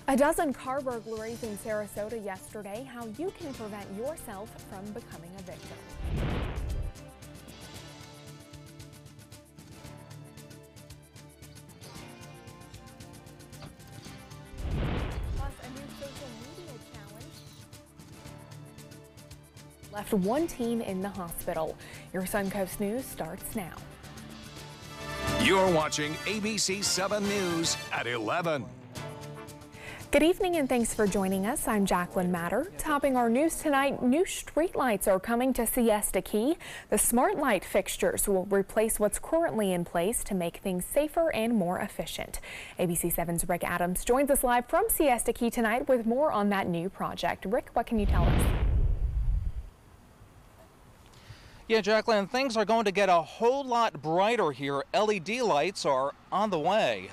A dozen car burglaries in Sarasota yesterday. How you can prevent yourself from becoming a victim. Plus, a new social media challenge left one teen in the hospital. Your Suncoast News starts now. You're watching ABC7 News at 11. Good evening and thanks for joining us. I'm Jacqueline Matter. Topping our news tonight, new streetlights are coming to Siesta Key. The smart light fixtures will replace what's currently in place to make things safer and more efficient. ABC7's Rick Adams joins us live from Siesta Key tonight with more on that new project. Rick, what can you tell us? Yeah, Jacqueline, things are going to get a whole lot brighter here. LED lights are on the way.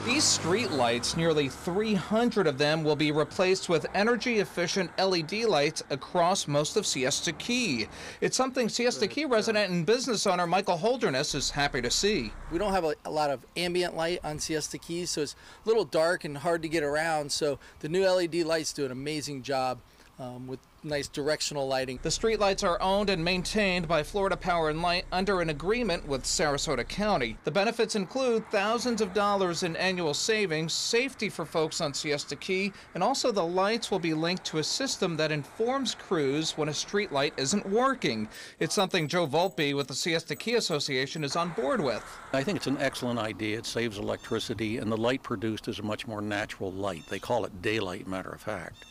These street lights, nearly 300 of them, will be replaced with energy-efficient LED lights across most of Siesta Key. It's something Siesta Key resident and business owner Michael Holderness is happy to see. We don't have a lot of ambient light on Siesta Key, so it's a little dark and hard to get around. So the new LED lights do an amazing job with nice directional lighting. The streetlights are owned and maintained by Florida Power and Light under an agreement with Sarasota County. The benefits include thousands of dollars in annual savings, safety for folks on Siesta Key, and also the lights will be linked to a system that informs crews when a streetlight isn't working. It's something Joe Volpe with the Siesta Key Association is on board with. I think it's an excellent idea. It saves electricity, and the light produced is a much more natural light. They call it daylight, matter of fact,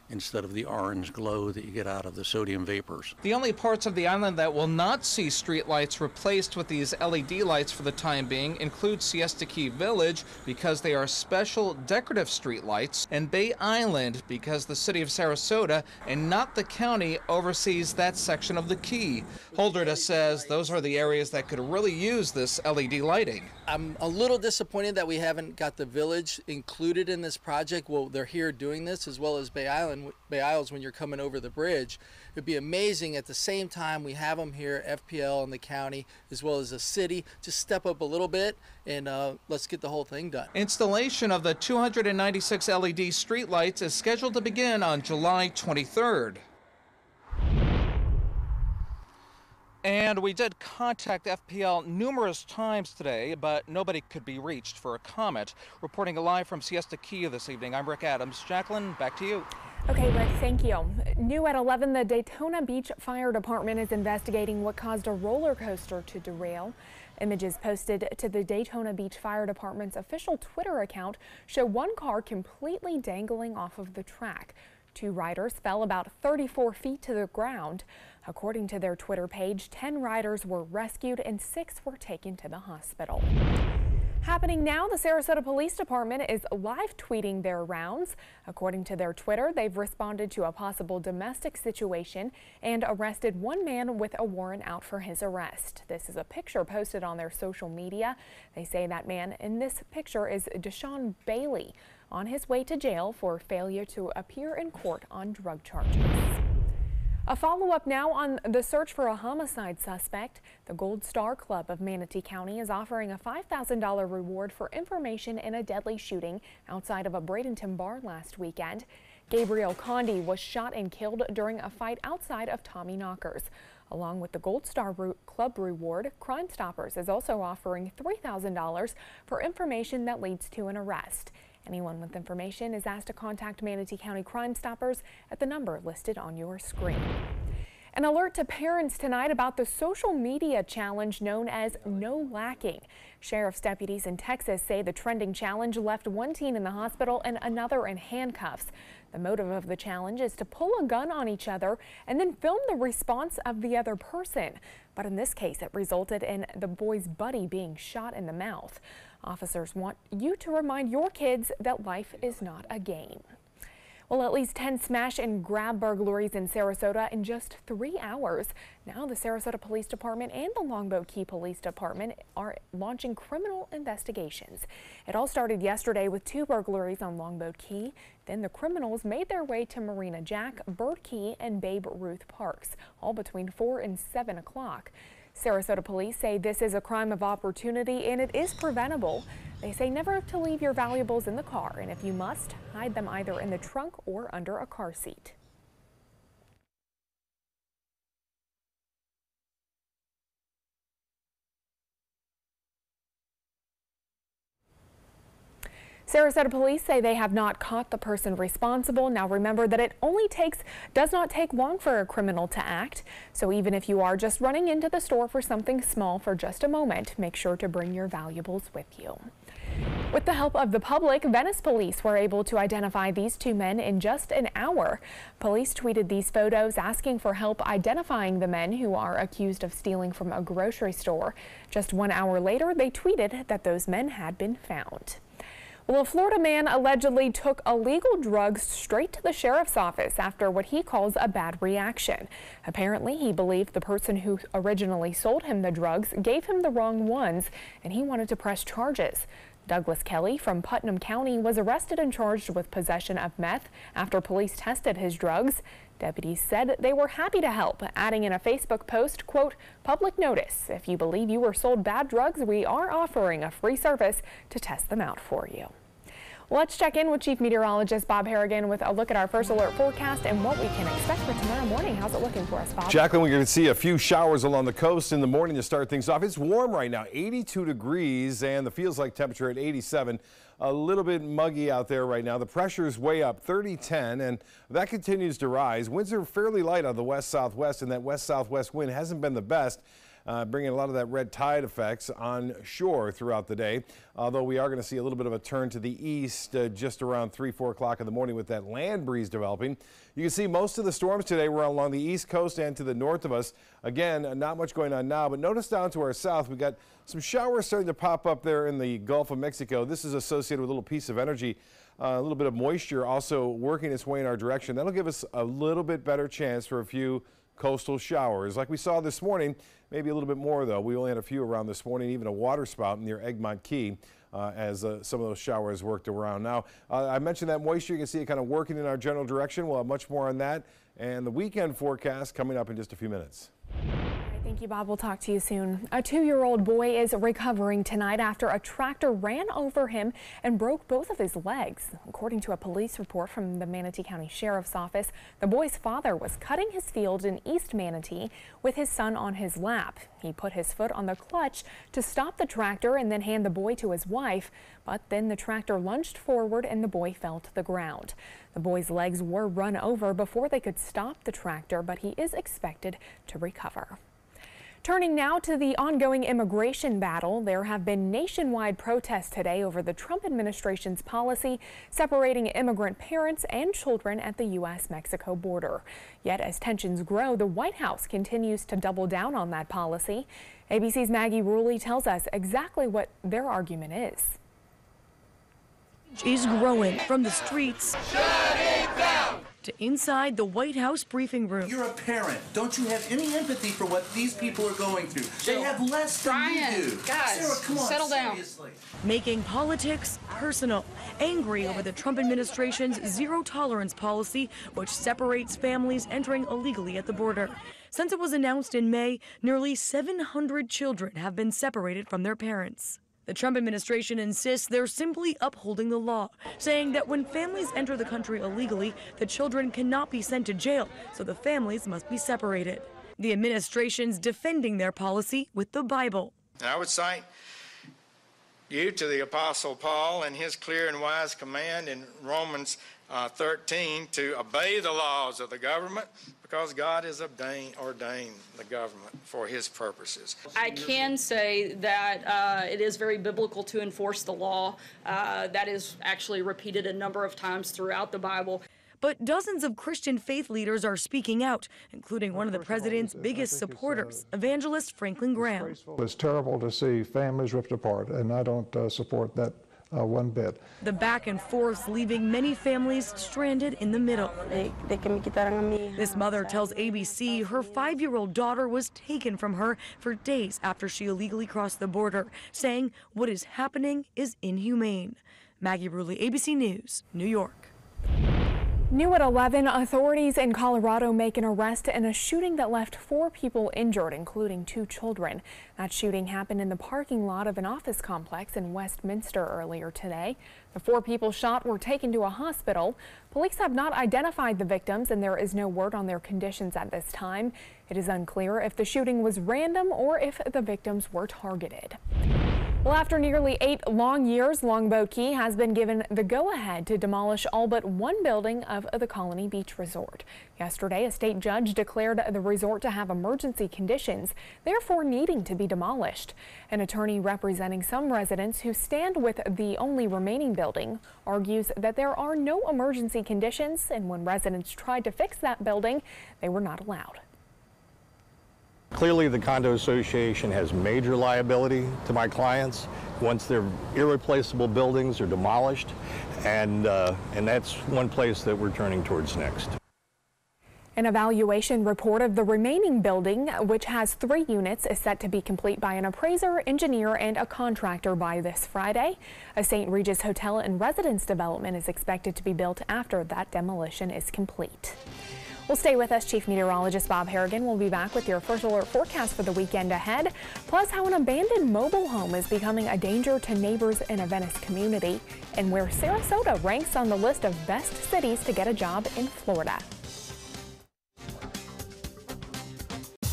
instead of the orange glow that you get out of the sodium vapors. The only parts of the island that will not see streetlights replaced with these LED lights for the time being include Siesta Key Village because they are special decorative streetlights, and Bay Island because the city of Sarasota and not the county oversees that section of the key. Holderness says those are the areas that could really use this LED lighting. I'm a little disappointed that we haven't got the village included in this project. Well, they're here doing this, as well as Bay Isles when you're coming over the bridge. It'd be amazing at the same time we have them here, FPL and the county, as well as the city. Just step up a little bit and let's get the whole thing done. Installation of the 296 LED streetlights is scheduled to begin on July 23rd. And we did contact FPL numerous times today, but nobody could be reached for a comment. Reporting live from Siesta Key this evening, I'm Rick Adams. Jacqueline, back to you. Okay, Rick, thank you. New at 11, the Daytona Beach Fire Department is investigating what caused a roller coaster to derail. Images posted to the Daytona Beach Fire Department's official Twitter account show one car completely dangling off of the track. Two riders fell about 34 feet to the ground. According to their Twitter page, 10 riders were rescued and 6 were taken to the hospital. Happening now, the Sarasota Police Department is live tweeting their rounds. According to their Twitter, they've responded to a possible domestic situation and arrested one man with a warrant out for his arrest. This is a picture posted on their social media. They say that man in this picture is Deshaun Bailey, on his way to jail for failure to appear in court on drug charges. A follow-up now on the search for a homicide suspect. The Gold Star Club of Manatee County is offering a $5,000 reward for information in a deadly shooting outside of a Bradenton bar last weekend. Gabriel Condi was shot and killed during a fight outside of Tommy Knockers. Along with the Gold Star Club reward, Crime Stoppers is also offering $3,000 for information that leads to an arrest. Anyone with information is asked to contact Manatee County Crime Stoppers at the number listed on your screen. An alert to parents tonight about the social media challenge known as No Lacking. Sheriff's deputies in Texas say the trending challenge left one teen in the hospital and another in handcuffs. The motive of the challenge is to pull a gun on each other and then film the response of the other person. But in this case, it resulted in the boy's buddy being shot in the mouth. Officers want you to remind your kids that life is not a game. Well, at least 10 smash and grab burglaries in Sarasota in just 3 hours. Now the Sarasota Police Department and the Longboat Key Police Department are launching criminal investigations. It all started yesterday with 2 burglaries on Longboat Key. Then the criminals made their way to Marina Jack, Bird Key, and Babe Ruth Parks, all between 4 and 7 o'clock. Sarasota police say this is a crime of opportunity and it is preventable. They say never to leave your valuables in the car, and if you must, hide them either in the trunk or under a car seat. Sarasota police say they have not caught the person responsible. Now remember that it does not take long for a criminal to act. So even if you are just running into the store for something small for just a moment, make sure to bring your valuables with you. With the help of the public, Venice police were able to identify these two men in just an hour. Police tweeted these photos asking for help identifying the men who are accused of stealing from a grocery store. Just 1 hour later, they tweeted that those men had been found. Well, a Florida man allegedly took illegal drugs straight to the sheriff's office after what he calls a bad reaction. Apparently, he believed the person who originally sold him the drugs gave him the wrong ones, and he wanted to press charges. Douglas Kelly from Putnam County was arrested and charged with possession of meth after police tested his drugs. Deputies said they were happy to help, adding in a Facebook post, quote, "Public notice. If you believe you were sold bad drugs, we are offering a free service to test them out for you." Let's check in with Chief Meteorologist Bob Harrigan with a look at our first alert forecast and what we can expect for tomorrow morning. How's it looking for us, Bob? Jacqueline, we're going to see a few showers along the coast in the morning to start things off. It's warm right now, 82 degrees, and the feels like temperature at 87. A little bit muggy out there right now. The pressure is way up, 30-10, and that continues to rise. Winds are fairly light out of the west-southwest, and that west-southwest wind hasn't been the best. Bringing a lot of that red tide effects on shore throughout the day, although we are going to see a little bit of a turn to the east just around 3-4 o'clock in the morning with that land breeze developing. You can see most of the storms today were along the east coast and to the north of us. Again, not much going on now, but notice down to our south we got some showers starting to pop up there in the Gulf of Mexico. This is associated with a little piece of energy, a little bit of moisture also working its way in our direction. That'll give us a little bit better chance for a few coastal showers like we saw this morning. Maybe a little bit more, though. We only had a few around this morning, even a water spout near Egmont Key as some of those showers worked around. Now, I mentioned that moisture. You can see it kind of working in our general direction. We'll have much more on that and the weekend forecast coming up in just a few minutes. Thank you, Bob. We'll talk to you soon. A 2-year-old boy is recovering tonight after a tractor ran over him and broke both of his legs. According to a police report from the Manatee County Sheriff's Office, the boy's father was cutting his field in East Manatee with his son on his lap. He put his foot on the clutch to stop the tractor and then hand the boy to his wife, but then the tractor lunged forward and the boy fell to the ground. The boy's legs were run over before they could stop the tractor, but he is expected to recover. Turning now to the ongoing immigration battle, there have been nationwide protests today over the Trump administration's policy separating immigrant parents and children at the U.S.-Mexico border. Yet as tensions grow, the White House continues to double down on that policy. ABC's Maggie Ruley tells us exactly what their argument is. Is growing from the streets to inside the White House briefing room. You're a parent. Don't you have any empathy for what these people are going through? They have less than you do. Guys, Sarah, come on, settle down. Seriously. Making politics personal, angry over the Trump administration's zero-tolerance policy, which separates families entering illegally at the border. Since it was announced in May, nearly 700 children have been separated from their parents. The Trump administration insists they're simply upholding the law, saying that when families enter the country illegally, the children cannot be sent to jail, so the families must be separated. The administration's defending their policy with the Bible. And I would cite you to the Apostle Paul and his clear and wise command in Romans 13 to obey the laws of the government, because God has ordained the government for his purposes. I can say that it is very biblical to enforce the law. That is actually repeated a number of times throughout the Bible. But dozens of Christian faith leaders are speaking out, including one of the president's biggest supporters, evangelist Franklin Graham. It's terrible to see families ripped apart, and I don't support that one bit. The back and forths leaving many families stranded in the middle. This mother tells ABC her 5-year-old daughter was taken from her for days after she illegally crossed the border, saying what is happening is inhumane. Maggie Ruley, ABC News, New York. New at 11, authorities in Colorado make an arrest in a shooting that left 4 people injured, including 2 children. That shooting happened in the parking lot of an office complex in Westminster earlier today. The 4 people shot were taken to a hospital. Police have not identified the victims, and there is no word on their conditions at this time. It is unclear if the shooting was random or if the victims were targeted. Well, after nearly 8 long years, Longboat Key has been given the go-ahead to demolish all but one building of the Colony Beach Resort. Yesterday, a state judge declared the resort to have emergency conditions, therefore needing to be demolished. An attorney representing some residents who stand with the only remaining building argues that there are no emergency conditions, and when residents tried to fix that building, they were not allowed. Clearly, the condo association has major liability to my clients once their irreplaceable buildings are demolished, and that's one place that we're turning towards next. An evaluation report of the remaining building, which has 3 units, is set to be complete by an appraiser, engineer, and a contractor by this Friday. A St. Regis hotel and residence development is expected to be built after that demolition is complete. Well, stay with us. Chief Meteorologist Bob Harrigan will be back with your first alert forecast for the weekend ahead, plus how an abandoned mobile home is becoming a danger to neighbors in a Venice community, and where Sarasota ranks on the list of best cities to get a job in Florida.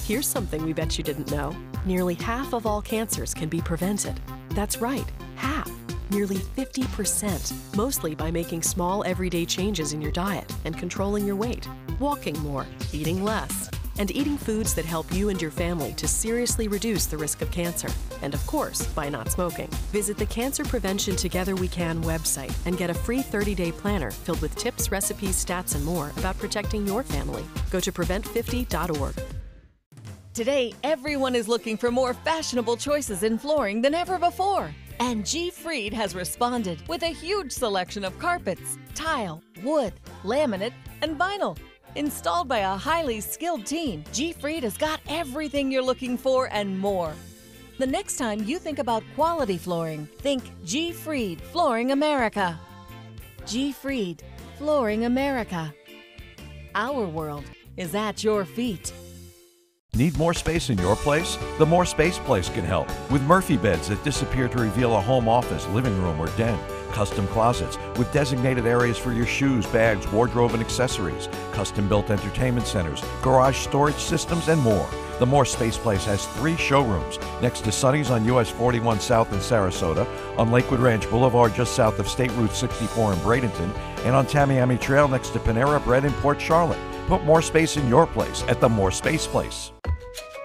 Here's something we bet you didn't know. Nearly half of all cancers can be prevented. That's right, half. Nearly 50%, mostly by making small everyday changes in your diet and controlling your weight, walking more, eating less, and eating foods that help you and your family to seriously reduce the risk of cancer. And of course, by not smoking. Visit the Cancer Prevention Together We Can website and get a free 30-day planner filled with tips, recipes, stats, and more about protecting your family. Go to prevent50.org. Today, everyone is looking for more fashionable choices in flooring than ever before. And G. Fried has responded with a huge selection of carpets, tile, wood, laminate, and vinyl. Installed by a highly skilled team, G. Fried has got everything you're looking for and more. The next time you think about quality flooring, think G. Fried Flooring America. G. Fried Flooring America. Our world is at your feet. Need more space in your place? The More Space Place can help with Murphy beds that disappear to reveal a home office, living room, or den. Custom closets with designated areas for your shoes, bags, wardrobe, and accessories. Custom-built entertainment centers, garage storage systems, and more. The More Space Place has 3 showrooms next to Sunny's on US 41 South in Sarasota, on Lakewood Ranch Boulevard just south of State Route 64 in Bradenton, and on Tamiami Trail next to Panera Bread in Port Charlotte. Put more space in your place at the More Space Place.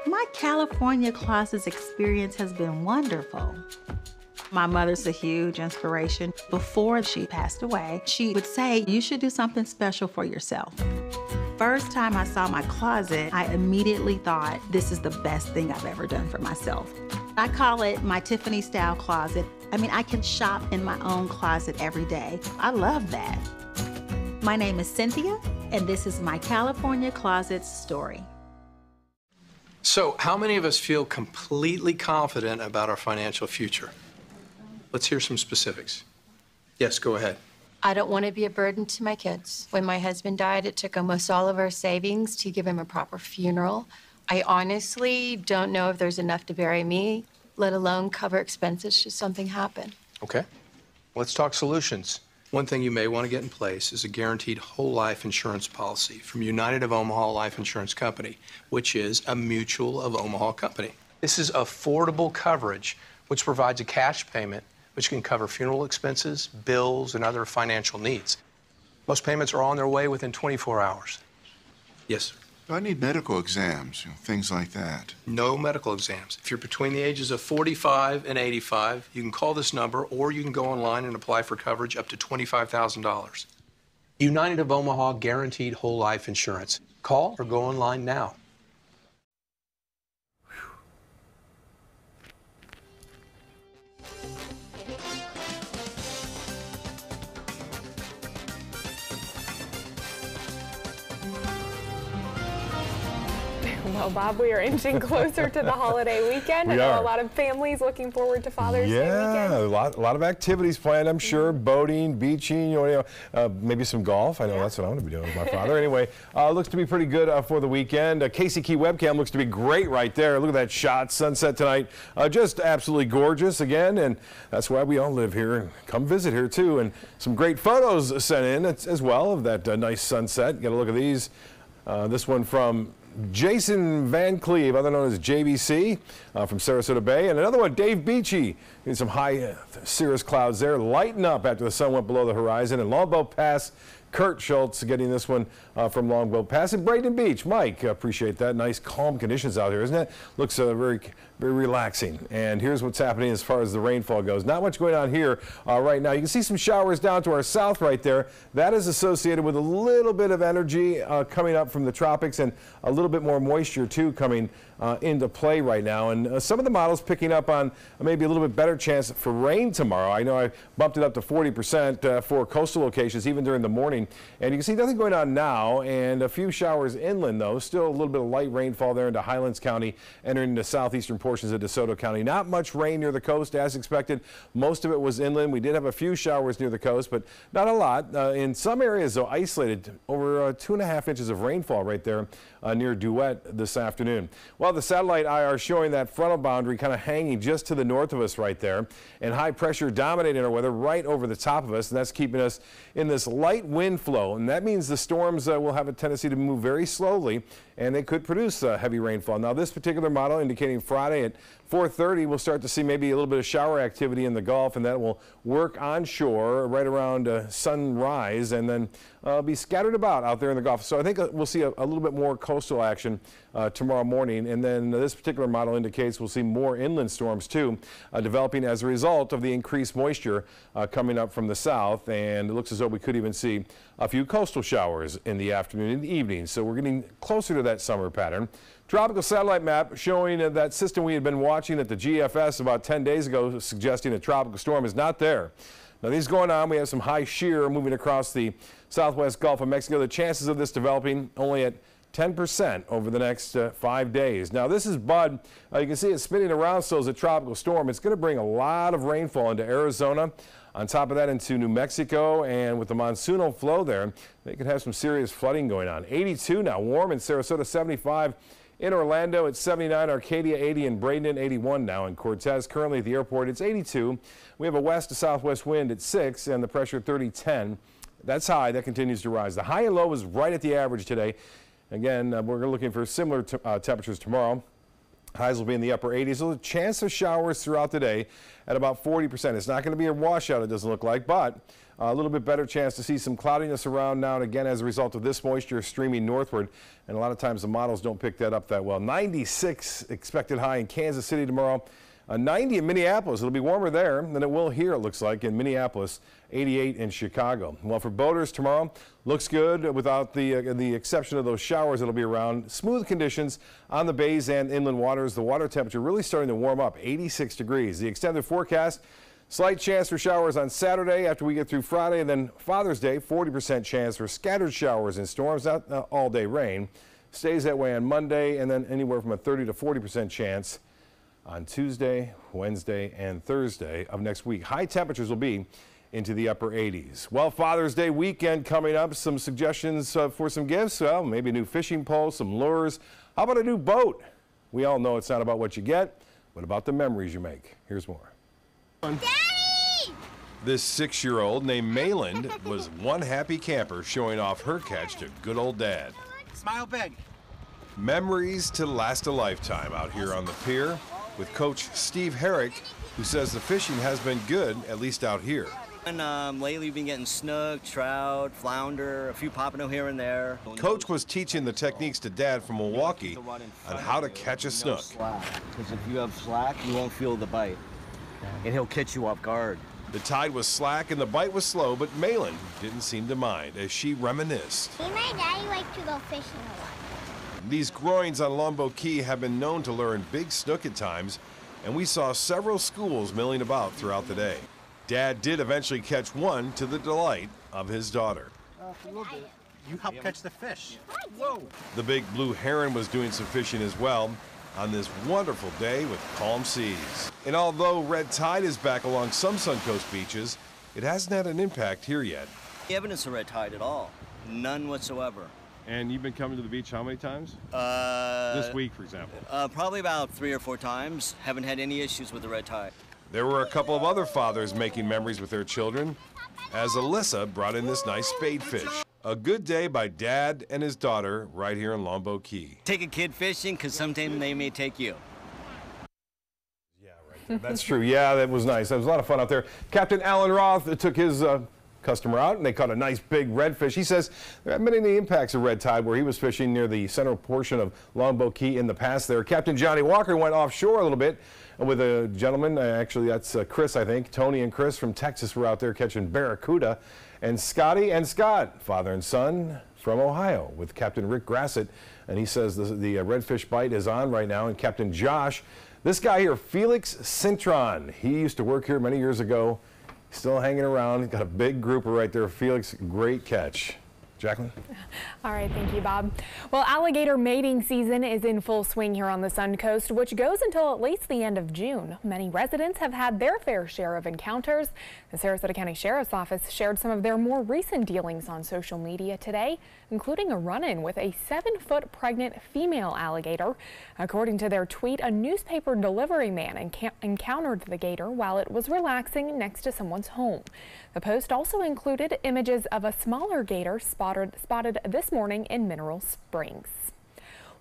My California Closets experience has been wonderful. My mother's a huge inspiration. Before she passed away, she would say, you should do something special for yourself. First time I saw my closet, I immediately thought, this is the best thing I've ever done for myself. I call it my Tiffany style closet. I mean, I can shop in my own closet every day. I love that. My name is Cynthia, and this is my California Closets story. So, how many of us feel completely confident about our financial future? Let's hear some specifics. Yes, go ahead. I don't want to be a burden to my kids. When my husband died, it took almost all of our savings to give him a proper funeral. I honestly don't know if there's enough to bury me, let alone cover expenses should something happen. Okay. Let's talk solutions. One thing you may want to get in place is a guaranteed whole life insurance policy from United of Omaha Life Insurance Company, which is a Mutual of Omaha company. This is affordable coverage, which provides a cash payment which can cover funeral expenses, bills, and other financial needs. Most payments are on their way within 24 hours. Yes, sir. I need medical exams, things like that. No medical exams. If you're between the ages of 45 and 85, you can call this number or you can go online and apply for coverage up to $25,000. United of Omaha Guaranteed Whole Life Insurance. Call or go online now. Well, Bob, we are inching closer to the holiday weekend. I know a lot of families looking forward to Father's Day weekend. Yeah, a lot of activities planned, I'm sure. Boating, beaching, maybe some golf. I know that's what I'm going to be doing with my father. Anyway, looks to be pretty good for the weekend. Casey Key webcam looks to be great right there. Look at that shot, sunset tonight. Just absolutely gorgeous again, and that's why we all live here and come visit here too. And some great photos sent in as well of that nice sunset. Got a look at these. This one from Jason Van Cleve, other known as JVC, from Sarasota Bay. And another one, Dave Beachy. Some high cirrus clouds there, lighting up after the sun went below the horizon. And Longboat Pass, Kurt Schultz getting this one from Longboat Pass. And Braden Beach, Mike, appreciate that. Nice calm conditions out here, isn't it? Looks very relaxing. And here's what's happening as far as the rainfall goes. Not much going on here right now. You can see some showers down to our south right there. That is associated with a little bit of energy coming up from the tropics and a little bit more moisture too coming into play right now. And some of the models picking up on maybe a little bit better chance for rain tomorrow. I know I bumped it up to 40% for coastal locations even during the morning. And you can see nothing going on now, and a few showers inland though. Still a little bit of light rainfall there into Highlands County, entering into southeastern portions of DeSoto County. Not much rain near the coast as expected. Most of it was inland. We did have a few showers near the coast, but not a lot. In some areas though, isolated, over 2.5 inches of rainfall right there near Duet this afternoon. Well, the satellite IR showing that frontal boundary kind of hanging just to the north of us right there, and high pressure dominating our weather right over the top of us, and that's keeping us in this light wind flow, and that means the storms will have a tendency to move very slowly, and they could produce heavy rainfall. Now, this particular model indicating Friday at 4:30, we'll start to see maybe a little bit of shower activity in the Gulf, and that will work onshore right around sunrise, and then be scattered about out there in the Gulf. So I think we'll see a little bit more coastal action tomorrow morning, and then this particular model indicates we'll see more inland storms too developing as a result of the increased moisture coming up from the south, and it looks as though we could even see a few coastal showers in the afternoon and evening. So we're getting closer to that summer pattern. Tropical satellite map showing that system we had been watching at the GFS about 10 days ago, suggesting a tropical storm is not there. Now, these going on, we have some high shear moving across the southwest Gulf of Mexico. The chances of this developing only at 10% over the next 5 days. Now, this is Bud. You can see it spinning around still as a tropical storm. It's going to bring a lot of rainfall into Arizona. On top of that, into New Mexico, and with the monsoonal flow there, they could have some serious flooding going on. 82 now, warm in Sarasota, 75 in Orlando. It's 79, Arcadia 80, and Bradenton 81 now. In Cortez, currently at the airport, it's 82. We have a west to southwest wind at 6, and the pressure 30-10. That's high. That continues to rise. The high and low is right at the average today. Again, we're looking for similar temperatures tomorrow. Highs will be in the upper 80s. So a chance of showers throughout the day at about 40%. It's not going to be a washout, it doesn't look like, but a little bit better chance to see some cloudiness around now and again as a result of this moisture streaming northward. And a lot of times the models don't pick that up that well. 96 expected high in Kansas City tomorrow. 90 in Minneapolis. It'll be warmer there than it will here, it looks like, in Minneapolis. 88 in Chicago. Well, for boaters tomorrow, looks good without the exception of those showers that'll be around. Smooth conditions on the bays and inland waters. The water temperature really starting to warm up, 86 degrees. The extended forecast, slight chance for showers on Saturday after we get through Friday, and then Father's Day, 40% chance for scattered showers and storms, not all-day rain. Stays that way on Monday, and then anywhere from a 30 to 40% chance on Tuesday, Wednesday, and Thursday of next week. High temperatures will be into the upper 80s. Well, Father's Day weekend coming up. Some suggestions for some gifts. Well, maybe a new fishing pole, some lures. How about a new boat? We all know it's not about what you get, but about the memories you make. Here's more. Daddy! This 6-year-old named Mayland was one happy camper showing off her catch to good old Dad. Smile big. Memories to last a lifetime out here on the pier with Coach Steve Herrick, who says the fishing has been good, at least out here. And lately we've been getting snook, trout, flounder, a few pompano here and there. Coach was teaching the techniques to Dad from Milwaukee on how to catch a snook. Because if you have slack, you won't feel the bite, and he'll catch you off guard. The tide was slack and the bite was slow, but Mayland didn't seem to mind as she reminisced. Me and my daddy like to go fishing a lot. These groins on Longboat Key have been known to lure in big snook at times, and we saw several schools milling about throughout the day. Dad did eventually catch one to the delight of his daughter. You help catch the fish. Whoa. The big blue heron was doing some fishing as well on this wonderful day with calm seas. And although red tide is back along some Suncoast beaches, it hasn't had an impact here yet. Evidence of red tide at all. None whatsoever. And you've been coming to the beach how many times? This week, for example. Probably about 3 or 4 times. Haven't had any issues with the red tide. There were a couple of other fathers making memories with their children as Alyssa brought in this nice spadefish. A good day by Dad and his daughter right here in Longboat Key. Take a kid fishing because sometime they may take you. That's true. Yeah, that was nice. That was a lot of fun out there. Captain Alan Roth took his customer out, and they caught a nice big redfish. He says there haven't been any impacts of red tide where he was fishing near the central portion of Longboat Key in the past there. Captain Johnny Walker went offshore a little bit with a gentleman. Actually, that's Chris, I think. Tony and Chris from Texas were out there catching barracuda. And Scotty and Scott, father and son from Ohio, with Captain Rick Grassett. And he says the redfish bite is on right now. And Captain Josh, this guy here, Felix Cintron, he used to work here many years ago. Still hanging around. He's got a big grouper right there. Felix, great catch. Jacqueline? All right, thank you, Bob. Well, alligator mating season is in full swing here on the Suncoast, which goes until at least the end of June. Many residents have had their fair share of encounters. The Sarasota County Sheriff's Office shared some of their more recent dealings on social media today, including a run-in with a 7-foot pregnant female alligator. According to their tweet, a newspaper delivery man encountered the gator while it was relaxing next to someone's home. The post also included images of a smaller gator spotted this morning in Mineral Springs.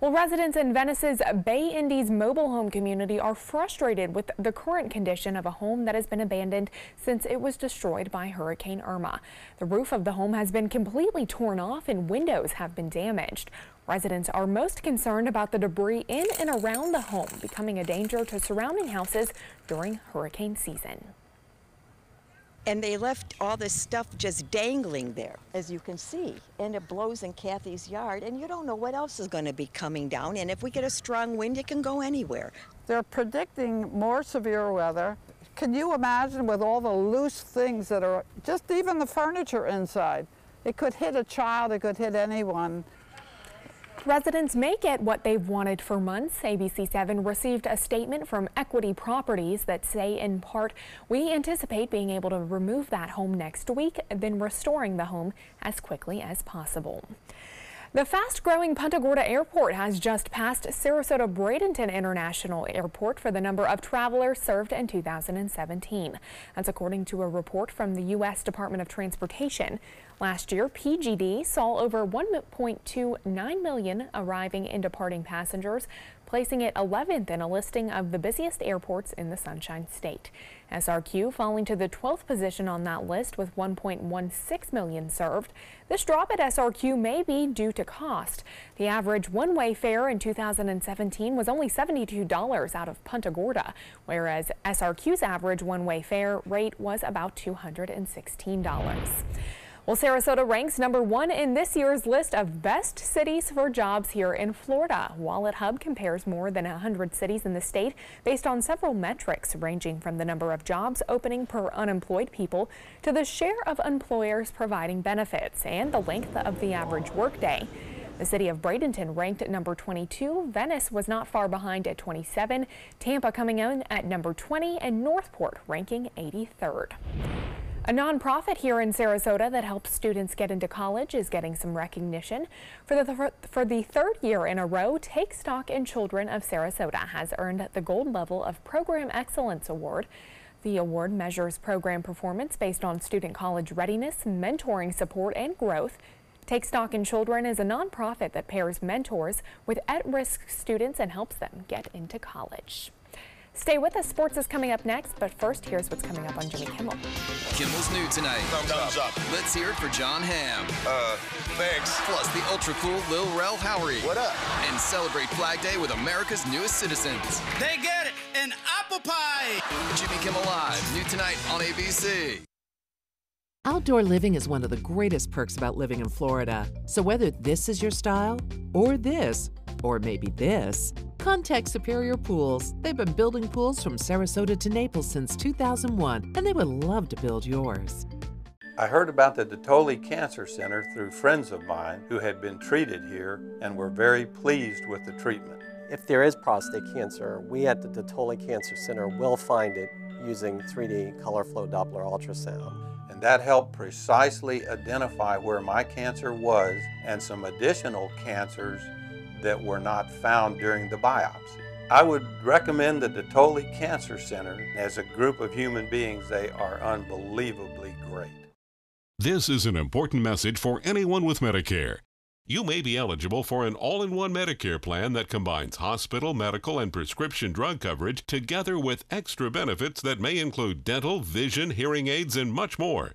Well, residents in Venice's Bay Indies mobile home community are frustrated with the current condition of a home that has been abandoned since it was destroyed by Hurricane Irma. The roof of the home has been completely torn off and windows have been damaged. Residents are most concerned about the debris in and around the home becoming a danger to surrounding houses during hurricane season. And they left all this stuff just dangling there, as you can see. And it blows in Kathy's yard, and you don't know what else is going to be coming down. And if we get a strong wind, it can go anywhere. They're predicting more severe weather. Can you imagine with all the loose things that are, just even the furniture inside? It could hit a child, it could hit anyone. Residents may get what they've wanted for months. ABC7 received a statement from Equity Properties that say, in part, we anticipate being able to remove that home next week, then restoring the home as quickly as possible. The fast-growing Punta Gorda Airport has just passed Sarasota Bradenton International Airport for the number of travelers served in 2017. That's according to a report from the U.S. Department of Transportation. Last year, PGD saw over 1.29 million arriving and departing passengers, placing it 11th in a listing of the busiest airports in the Sunshine State. SRQ falling to the 12th position on that list with 1.16 million served. This drop at SRQ may be due to cost. The average one-way fare in 2017 was only $72 out of Punta Gorda, whereas SRQ's average one-way fare rate was about $216. Well, Sarasota ranks #1 in this year's list of best cities for jobs here in Florida. Wallet Hub compares more than 100 cities in the state based on several metrics ranging from the number of jobs opening per unemployed people to the share of employers providing benefits and the length of the average workday. The city of Bradenton ranked at number 22. Venice was not far behind at 27. Tampa coming in at number 20 and Northport ranking 83rd. A nonprofit here in Sarasota that helps students get into college is getting some recognition. For the third year in a row, Take Stock in Children of Sarasota has earned the Gold Level of Program Excellence Award. The award measures program performance based on student college readiness, mentoring support, and growth. Take Stock in Children is a nonprofit that pairs mentors with at-risk students and helps them get into college. Stay with us. Sports is coming up next, but first, here's what's coming up on Jimmy Kimmel. Kimmel's new tonight. Thumbs up. Let's hear it for John Hamm. Thanks. Plus the ultra-cool Lil Rel Howery. What up? And celebrate Flag Day with America's newest citizens. They get it, an apple pie. Jimmy Kimmel Live, new tonight on ABC. Outdoor living is one of the greatest perks about living in Florida. So whether this is your style, or this, or maybe this, contact Superior Pools. They've been building pools from Sarasota to Naples since 2001, and they would love to build yours. I heard about the Datoli Cancer Center through friends of mine who had been treated here and were very pleased with the treatment. If there is prostate cancer, we at the Datoli Cancer Center will find it using 3D color flow Doppler ultrasound. And that helped precisely identify where my cancer was and some additional cancers that were not found during the biopsy. I would recommend the Datoli Cancer Center. As a group of human beings, they are unbelievably great. This is an important message for anyone with Medicare. You may be eligible for an all-in-one Medicare plan that combines hospital, medical, and prescription drug coverage together with extra benefits that may include dental, vision, hearing aids, and much more.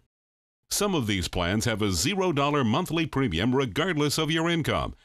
Some of these plans have a $0 monthly premium regardless of your income.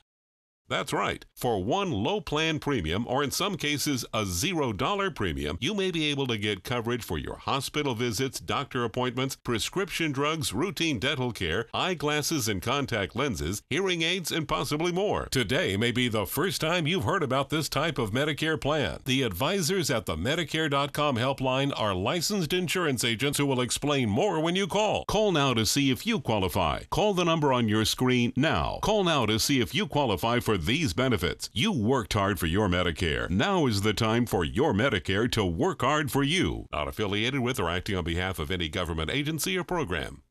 That's right. For one low plan premium, or in some cases a $0 premium, you may be able to get coverage for your hospital visits, doctor appointments, prescription drugs, routine dental care, eyeglasses and contact lenses, hearing aids, and possibly more. Today may be the first time you've heard about this type of Medicare plan. The advisors at the Medicare.com helpline are licensed insurance agents who will explain more when you call. Call now to see if you qualify. Call the number on your screen now. Call now to see if you qualify for these benefits. You worked hard for your Medicare. Now is the time for your Medicare to work hard for you. Not affiliated with or acting on behalf of any government agency or program.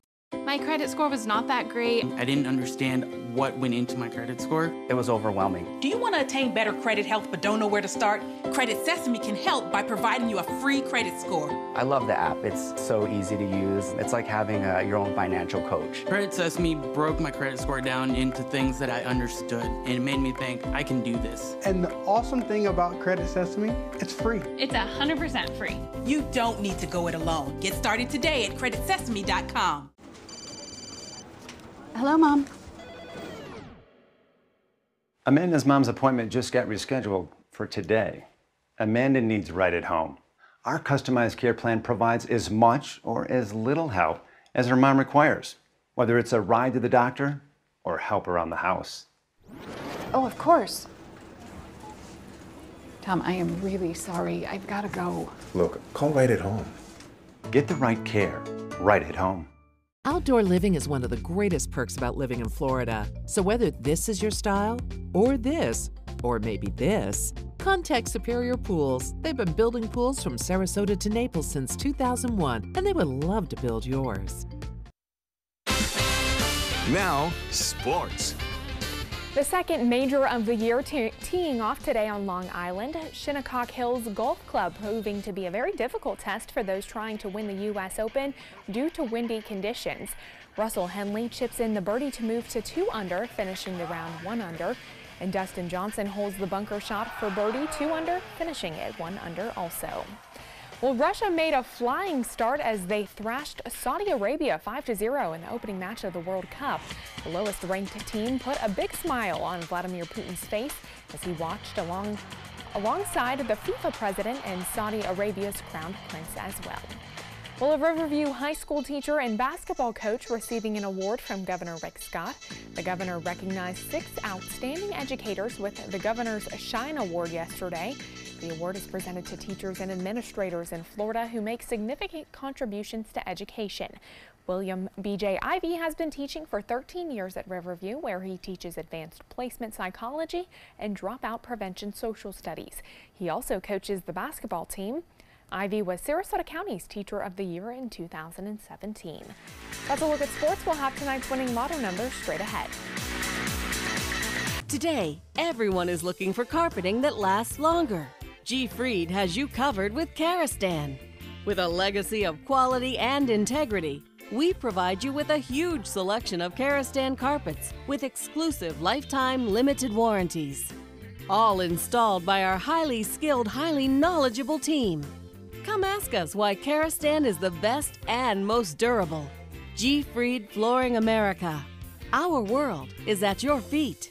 My credit score was not that great. I didn't understand what went into my credit score. It was overwhelming. Do you want to attain better credit health but don't know where to start? Credit Sesame can help by providing you a free credit score. I love the app. It's so easy to use. It's like having your own financial coach. Credit Sesame broke my credit score down into things that I understood, and it made me think I can do this. And the awesome thing about Credit Sesame, it's free. It's 100% free. You don't need to go it alone. Get started today at creditsesame.com. Hello, Mom. Amanda's mom's appointment just got rescheduled for today. Amanda needs Right at Home. Our customized care plan provides as much or as little help as her mom requires, whether it's a ride to the doctor or help around the house. Oh, of course. Tom, I am really sorry. I've got to go. Look, call Right at Home. Get the right care right at home. Outdoor living is one of the greatest perks about living in Florida. So whether this is your style, or this, or maybe this, contact Superior Pools. They've been building pools from Sarasota to Naples since 2001, and they would love to build yours. Now, sports. The second major of the year teeing off today on Long Island. Shinnecock Hills Golf Club proving to be a very difficult test for those trying to win the U.S. Open due to windy conditions. Russell Henley chips in the birdie to move to 2 under, finishing the round 1 under. And Dustin Johnson holds the bunker shot for birdie 2 under, finishing at 1 under also. Well, Russia made a flying start as they thrashed Saudi Arabia 5-0 in the opening match of the World Cup. The lowest ranked team put a big smile on Vladimir Putin's face as he watched alongside the FIFA president and Saudi Arabia's crowned prince as well. Well, a Riverview High School teacher and basketball coach receiving an award from Governor Rick Scott. The governor recognized 6 outstanding educators with the Governor's Shine Award yesterday. The award is presented to teachers and administrators in Florida who make significant contributions to education. William B.J. Ivey has been teaching for 13 years at Riverview, where he teaches advanced placement psychology and dropout prevention social studies. He also coaches the basketball team. Ivey was Sarasota County's Teacher of the Year in 2017. That's a look at sports. We'll have tonight's winning lotto numbers straight ahead. Today, everyone is looking for carpeting that lasts longer. G. Fried has you covered with Karastan. With a legacy of quality and integrity, we provide you with a huge selection of Karastan carpets with exclusive lifetime limited warranties. All installed by our highly skilled, highly knowledgeable team. Come ask us why Karastan is the best and most durable. G. Fried Flooring America. Our world is at your feet.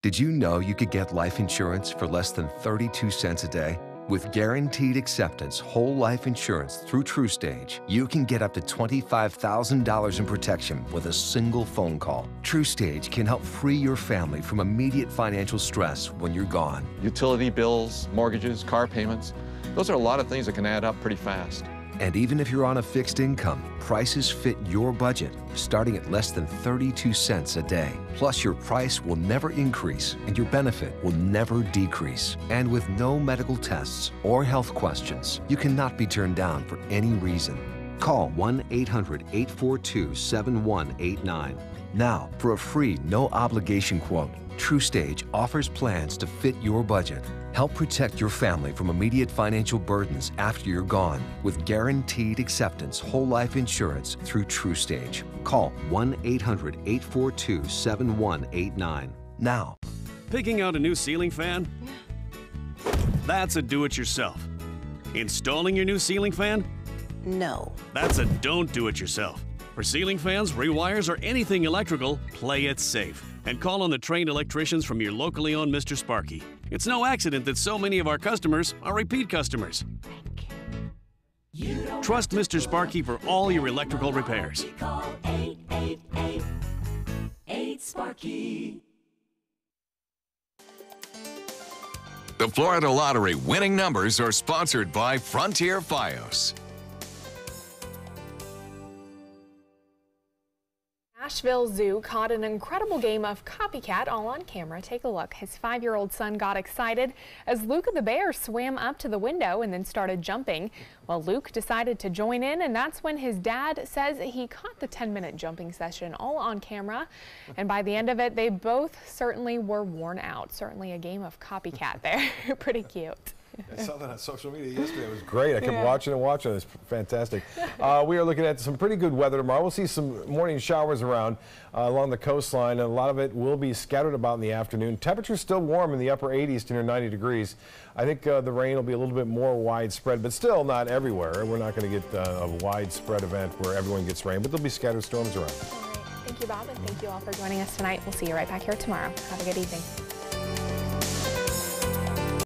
Did you know you could get life insurance for less than 32 cents a day? With Guaranteed Acceptance whole life insurance through TrueStage, you can get up to $25,000 in protection with a single phone call. TrueStage can help free your family from immediate financial stress when you're gone. Utility bills, mortgages, car payments, those are a lot of things that can add up pretty fast. And even if you're on a fixed income, prices fit your budget, starting at less than 32 cents a day. Plus, your price will never increase and your benefit will never decrease. And with no medical tests or health questions, you cannot be turned down for any reason. Call 1-800-842-7189 now for a free, no-obligation quote. TrueStage offers plans to fit your budget. Help protect your family from immediate financial burdens after you're gone with guaranteed acceptance whole life insurance through TrueStage. Call 1-800-842-7189 now. Picking out a new ceiling fan? That's a do-it-yourself. Installing your new ceiling fan? No. That's a don't do it yourself. For ceiling fans, rewires, or anything electrical, play it safe. And call on the trained electricians from your locally owned Mr. Sparky. It's no accident that so many of our customers are repeat customers. Trust Mr. Sparky for all your electrical repairs. Call 888-8-SPARKY. The Florida Lottery winning numbers are sponsored by Frontier Fios. Nashville Zoo caught an incredible game of copycat all on camera. Take a look. His 5-year-old son got excited as Luke the bear swam up to the window and then started jumping. Well, Luke decided to join in, and that's when his dad says he caught the 10-minute jumping session all on camera. And by the end of it, they both certainly were worn out. Certainly a game of copycat there. Pretty cute. I saw that on social media yesterday. It was great. I kept watching and watching. It was fantastic. We are looking at some pretty good weather tomorrow. We'll see some morning showers around along the coastline, and a lot of it will be scattered about in the afternoon. Temperatures still warm in the upper 80s to near 90 degrees. I think the rain will be a little bit more widespread, but still not everywhere. We're not going to get a widespread event where everyone gets rain, but there'll be scattered storms around. All right. Thank you, Bob, and thank you all for joining us tonight. We'll see you right back here tomorrow. Have a good evening.